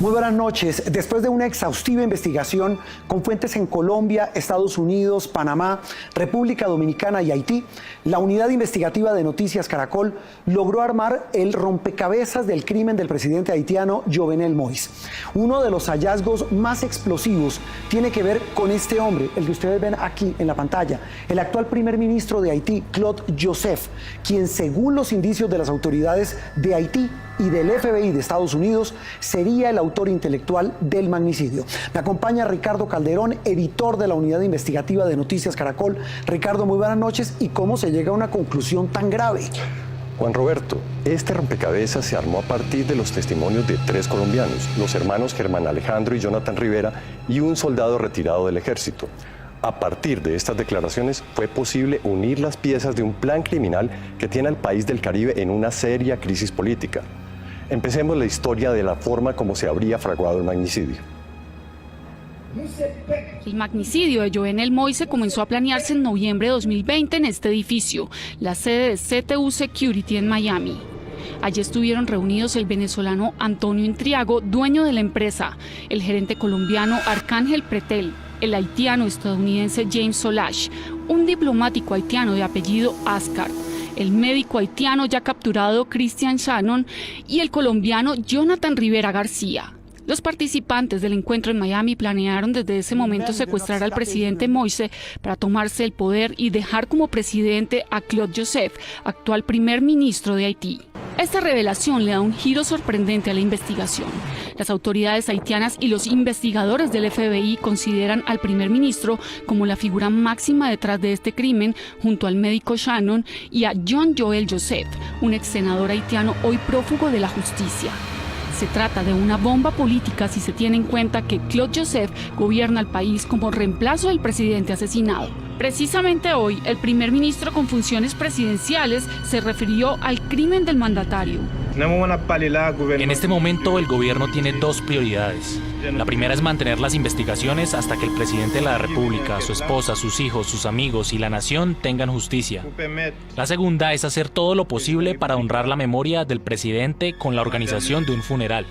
Muy buenas noches. Después de una exhaustiva investigación con fuentes en Colombia, Estados Unidos, Panamá, República Dominicana y Haití, la unidad investigativa de Noticias Caracol logró armar el rompecabezas del crimen del presidente haitiano Jovenel Moïse. Uno de los hallazgos más explosivos tiene que ver con este hombre, el que ustedes ven aquí en la pantalla, el actual primer ministro de Haití, Claude Joseph, quien según los indicios de las autoridades de Haití y del FBI de Estados Unidos, sería el autor intelectual del magnicidio. Me acompaña Ricardo Calderón, editor de la unidad investigativa de Noticias Caracol. Ricardo, muy buenas noches. ¿Y cómo se llega a una conclusión tan grave? Juan Roberto, este rompecabezas se armó a partir de los testimonios de 3 colombianos, los hermanos Germán Alejandro y Jonathan Rivera, y un soldado retirado del ejército. A partir de estas declaraciones fue posible unir las piezas de un plan criminal que tiene al país del Caribe en una seria crisis política. Empecemos la historia de la forma como se habría fraguado el magnicidio. El magnicidio de Jovenel Moïse comenzó a planearse en noviembre de 2020 en este edificio, la sede de CTU Security en Miami. Allí estuvieron reunidos el venezolano Antonio Intriago, dueño de la empresa, el gerente colombiano Arcángel Pretel, el haitiano estadounidense James Solash, un diplomático haitiano de apellido Ascar, el médico haitiano ya capturado Christian Shannon y el colombiano Jonathan Rivera García. Los participantes del encuentro en Miami planearon desde ese momento secuestrar al presidente Moïse para tomarse el poder y dejar como presidente a Claude Joseph, actual primer ministro de Haití. Esta revelación le da un giro sorprendente a la investigación. Las autoridades haitianas y los investigadores del FBI consideran al primer ministro como la figura máxima detrás de este crimen, junto al médico Shannon y a John Joel Joseph, un ex senador haitiano hoy prófugo de la justicia. Se trata de una bomba política si se tiene en cuenta que Claude Joseph gobierna el país como reemplazo del presidente asesinado. Precisamente hoy, el primer ministro con funciones presidenciales se refirió al crimen del mandatario. En este momento, el gobierno tiene 2 prioridades. La primera es mantener las investigaciones hasta que el presidente de la República, su esposa, sus hijos, sus amigos y la nación tengan justicia. La segunda es hacer todo lo posible para honrar la memoria del presidente con la organización de un funeral.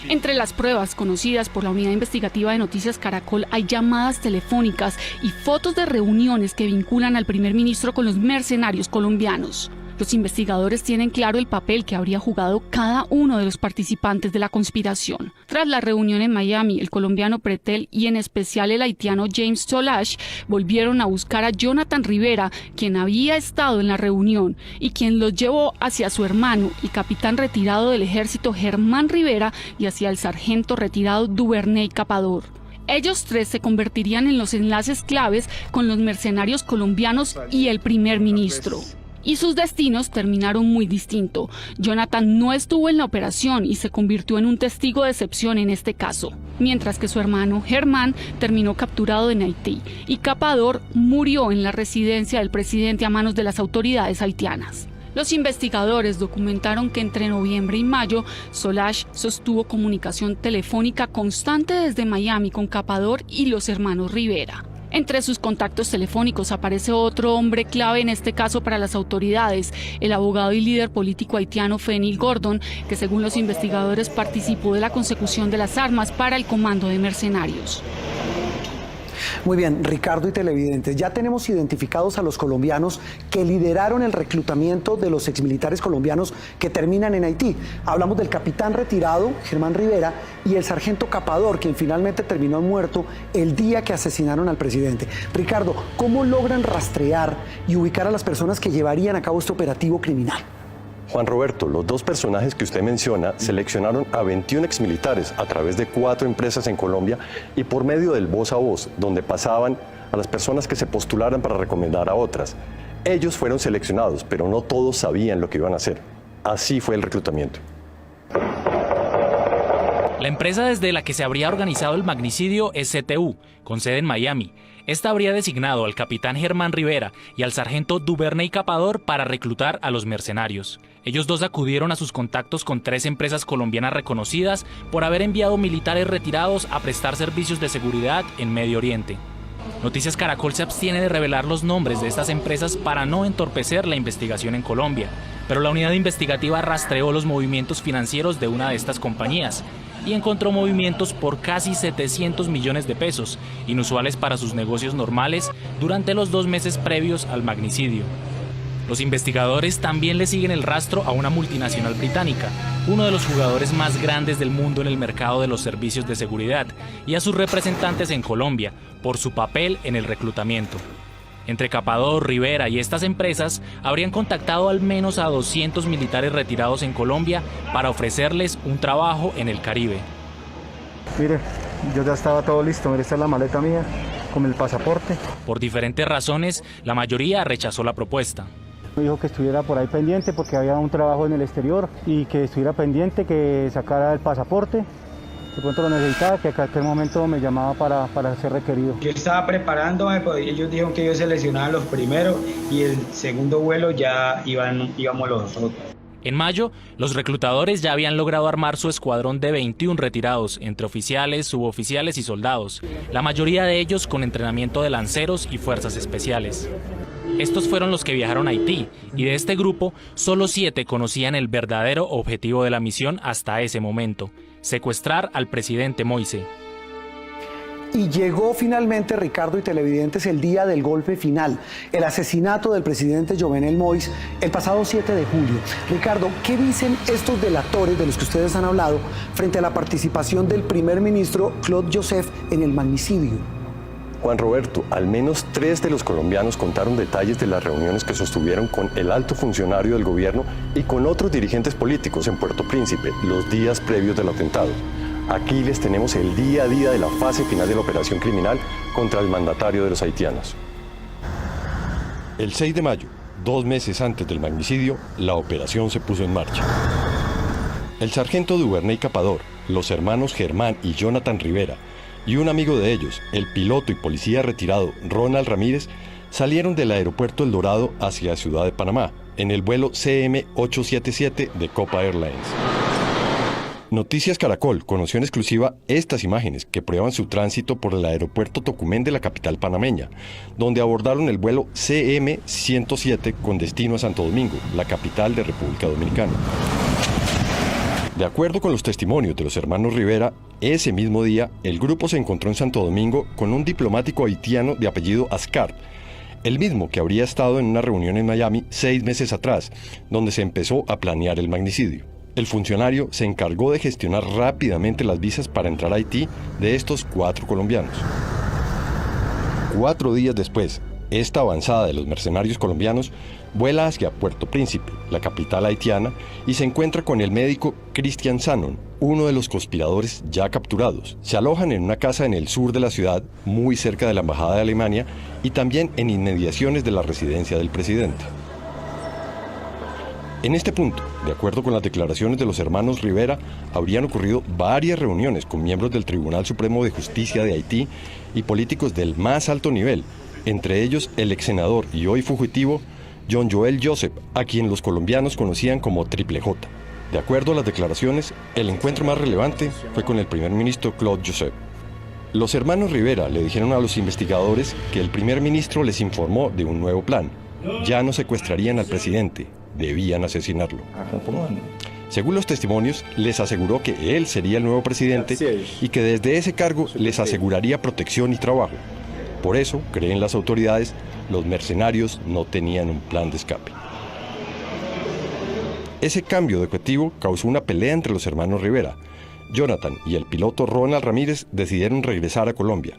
Entre las pruebas conocidas por la unidad investigativa de Noticias Caracol hay llamadas telefónicas y fotos de reuniones que vinculan al primer ministro con los mercenarios colombianos. Los investigadores tienen claro el papel que habría jugado cada uno de los participantes de la conspiración. Tras la reunión en Miami, el colombiano Pretel y en especial el haitiano James Solash volvieron a buscar a Jonathan Rivera, quien había estado en la reunión y quien los llevó hacia su hermano, el capitán retirado del ejército Germán Rivera, y hacia el sargento retirado Duvernay Capador. Ellos 3 se convertirían en los enlaces claves con los mercenarios colombianos y el primer ministro. Y sus destinos terminaron muy distinto. Jonathan no estuvo en la operación y se convirtió en un testigo de excepción en este caso, mientras que su hermano Germán terminó capturado en Haití y Capador murió en la residencia del presidente a manos de las autoridades haitianas. Los investigadores documentaron que entre noviembre y mayo, Solash sostuvo comunicación telefónica constante desde Miami con Capador y los hermanos Rivera. Entre sus contactos telefónicos aparece otro hombre clave en este caso para las autoridades, el abogado y líder político haitiano Fenil Gordon, que según los investigadores participó de la consecución de las armas para el comando de mercenarios. Muy bien, Ricardo y televidentes, ya tenemos identificados a los colombianos que lideraron el reclutamiento de los exmilitares colombianos que terminan en Haití. Hablamos del capitán retirado, Germán Rivera, y el sargento Capador, quien finalmente terminó muerto el día que asesinaron al presidente. Ricardo, ¿cómo logran rastrear y ubicar a las personas que llevarían a cabo este operativo criminal? Juan Roberto, los 2 personajes que usted menciona seleccionaron a 21 exmilitares a través de 4 empresas en Colombia y por medio del voz a voz, donde pasaban a las personas que se postularan para recomendar a otras. Ellos fueron seleccionados, pero no todos sabían lo que iban a hacer. Así fue el reclutamiento. La empresa desde la que se habría organizado el magnicidio es CTU, con sede en Miami. Esta habría designado al capitán Germán Rivera y al sargento Duvernay Capador para reclutar a los mercenarios. Ellos 2 acudieron a sus contactos con 3 empresas colombianas reconocidas por haber enviado militares retirados a prestar servicios de seguridad en Medio Oriente. Noticias Caracol se abstiene de revelar los nombres de estas empresas para no entorpecer la investigación en Colombia, pero la unidad investigativa rastreó los movimientos financieros de una de estas compañías y encontró movimientos por casi 700 millones de pesos, inusuales para sus negocios normales durante los 2 meses previos al magnicidio. Los investigadores también le siguen el rastro a una multinacional británica, uno de los jugadores más grandes del mundo en el mercado de los servicios de seguridad, y a sus representantes en Colombia, por su papel en el reclutamiento. Entre Capador, Rivera y estas empresas habrían contactado al menos a 200 militares retirados en Colombia para ofrecerles un trabajo en el Caribe. Mire, yo ya estaba todo listo, mire, esta es la maleta mía con el pasaporte. Por diferentes razones, la mayoría rechazó la propuesta. Me dijo que estuviera por ahí pendiente porque había un trabajo en el exterior y que estuviera pendiente, que sacara el pasaporte. De pronto lo necesitaba, que a cualquier momento me llamaba para ser requerido. Yo estaba preparándome, pues ellos dijeron que ellos seleccionaban los primeros y el segundo vuelo ya íbamos los otros. En mayo, los reclutadores ya habían logrado armar su escuadrón de 21 retirados, entre oficiales, suboficiales y soldados, la mayoría de ellos con entrenamiento de lanceros y fuerzas especiales. Estos fueron los que viajaron a Haití, y de este grupo, solo 7 conocían el verdadero objetivo de la misión hasta ese momento: secuestrar al presidente Moise. Y llegó finalmente, Ricardo y televidentes, el día del golpe final, el asesinato del presidente Jovenel Moïse el pasado 7 de julio. Ricardo, ¿qué dicen estos delatores de los que ustedes han hablado frente a la participación del primer ministro Claude Joseph en el magnicidio? Juan Roberto, al menos 3 de los colombianos contaron detalles de las reuniones que sostuvieron con el alto funcionario del gobierno y con otros dirigentes políticos en Puerto Príncipe los días previos del atentado. Aquí les tenemos el día a día de la fase final de la operación criminal contra el mandatario de los haitianos. El 6 de mayo, 2 meses antes del magnicidio, la operación se puso en marcha. El sargento Duvernay Capador, los hermanos Germán y Jonathan Rivera, y un amigo de ellos, el piloto y policía retirado Ronald Ramírez, salieron del aeropuerto El Dorado hacia Ciudad de Panamá, en el vuelo CM-877 de Copa Airlines. Noticias Caracol conoció en exclusiva estas imágenes que prueban su tránsito por el aeropuerto Tocumen de la capital panameña, donde abordaron el vuelo CM-107 con destino a Santo Domingo, la capital de República Dominicana. De acuerdo con los testimonios de los hermanos Rivera, ese mismo día el grupo se encontró en Santo Domingo con un diplomático haitiano de apellido Ascart, el mismo que habría estado en una reunión en Miami 6 meses atrás, donde se empezó a planear el magnicidio. El funcionario se encargó de gestionar rápidamente las visas para entrar a Haití de estos 4 colombianos. 4 días después, esta avanzada de los mercenarios colombianos vuela hacia Puerto Príncipe, la capital haitiana, y se encuentra con el médico Christian Sanon, uno de los conspiradores ya capturados. Se alojan en una casa en el sur de la ciudad, muy cerca de la embajada de Alemania, y también en inmediaciones de la residencia del presidente. En este punto, de acuerdo con las declaraciones de los hermanos Rivera, habrían ocurrido varias reuniones con miembros del Tribunal Supremo de Justicia de Haití y políticos del más alto nivel, entre ellos el ex senador y hoy fugitivo John Joel Joseph, a quien los colombianos conocían como Triple J. De acuerdo a las declaraciones, el encuentro más relevante fue con el primer ministro Claude Joseph. Los hermanos Rivera le dijeron a los investigadores que el primer ministro les informó de un nuevo plan. Ya no secuestrarían al presidente, debían asesinarlo. Según los testimonios, les aseguró que él sería el nuevo presidente y que desde ese cargo les aseguraría protección y trabajo. Por eso, creen las autoridades, los mercenarios no tenían un plan de escape. Ese cambio de objetivo causó una pelea entre los hermanos Rivera. Jonathan y el piloto Ronald Ramírez decidieron regresar a Colombia.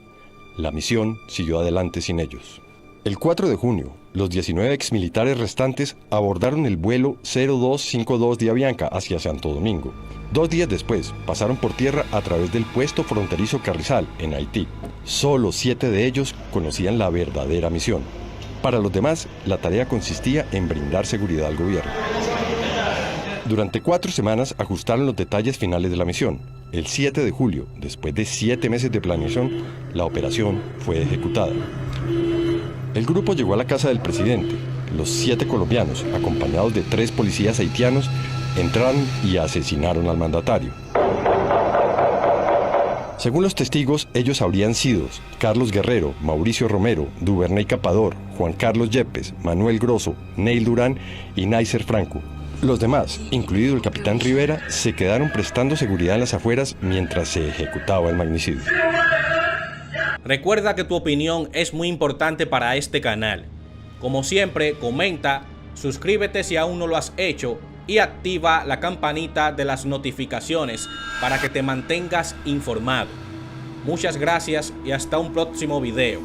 La misión siguió adelante sin ellos. El 4 de junio, los 19 exmilitares restantes abordaron el vuelo 0252 de Avianca hacia Santo Domingo. 2 días después, pasaron por tierra a través del puesto fronterizo Carrizal, en Haití. Solo 7 de ellos conocían la verdadera misión. Para los demás, la tarea consistía en brindar seguridad al gobierno. Durante 4 semanas ajustaron los detalles finales de la misión. El 7 de julio, después de 7 meses de planeación, la operación fue ejecutada. El grupo llegó a la casa del presidente. Los 7 colombianos, acompañados de 3 policías haitianos, entraron y asesinaron al mandatario. Según los testigos, ellos habrían sido Carlos Guerrero, Mauricio Romero, Duvernay Capador, Juan Carlos Yepes, Manuel Grosso, Neil Durán y Naiser Franco. Los demás, incluido el capitán Rivera, se quedaron prestando seguridad en las afueras mientras se ejecutaba el magnicidio. Recuerda que tu opinión es muy importante para este canal. Como siempre, comenta, suscríbete si aún no lo has hecho y activa la campanita de las notificaciones para que te mantengas informado. Muchas gracias y hasta un próximo video.